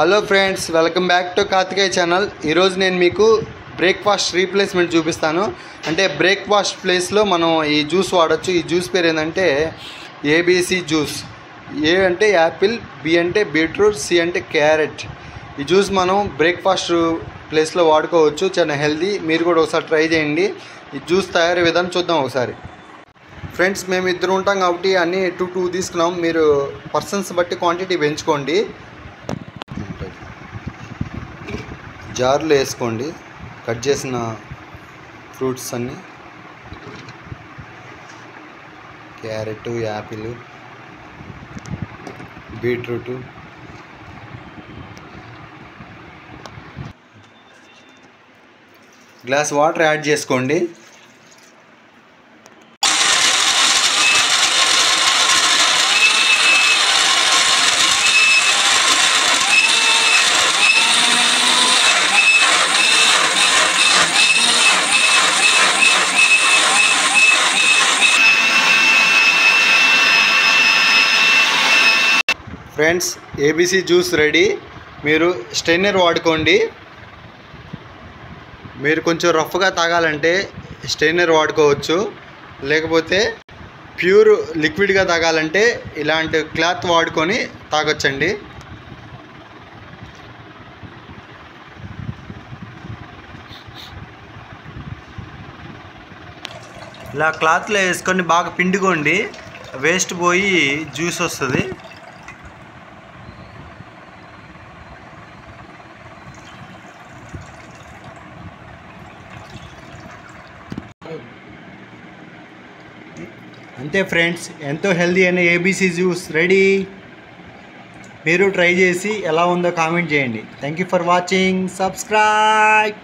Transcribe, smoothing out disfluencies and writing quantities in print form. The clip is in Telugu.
Hello friends, welcome back to Karthikeya channel. ఈరోజు నేను మీకు బ్రేక్ఫాస్ట్ రీప్లేస్మెంట్ చూపిస్తాను. అంటే బ్రేక్ఫాస్ట్ ప్లేస్లో మనం ఈ జ్యూస్ వాడచ్చు. ఈ జ్యూస్ పేరు ఏంటంటే ఏబీసీ జ్యూస్. ఏ అంటే యాపిల్, బి అంటే బీట్రూట్, సి అంటే క్యారెట్. ఈ జ్యూస్ మనం బ్రేక్ఫాస్ట్ ప్లేస్లో వాడుకోవచ్చు. చాలా హెల్దీ. మీరు కూడా ఒకసారి ట్రై చేయండి. ఈ జ్యూస్ తయారీ విధానం చూద్దాం ఒకసారి. ఫ్రెండ్స్, మేము ఇద్దరు ఉంటాం కాబట్టి అన్నీ టూ తీసుకున్నాం. మీరు పర్సన్స్ బట్టి క్వాంటిటీ పెంచుకోండి. జార్లో వేసుకోండి కట్ చేసిన ఫ్రూట్స్ అన్నీ. Carrot, apple, beetroot, glass water add చేసుకోండి. Friends, A B C juice ready. మీరు స్ట్రైనర్ వాడుకోండి. మీరు కొంచెం రఫ్గా తాగాలంటే స్ట్రైనర్ వాడుకోవచ్చు. లేకపోతే ప్యూర్ లిక్విడ్గా తాగాలంటే ఇలాంటి క్లాత్ వాడుకొని తాగొచ్చండి. ఇలా క్లాత్లో వేసుకొని బాగా పిండుకోండి. వేస్ట్ పోయి జ్యూస్ వస్తుంది. అంతే ఫ్రెండ్స్, ఎంతో హెల్దీ అయిన ఏబీసీ జ్యూస్ రెడీ. మీరు ట్రై చేసి ఎలా ఉందో కామెంట్ చేయండి. Thank you for watching. Subscribe.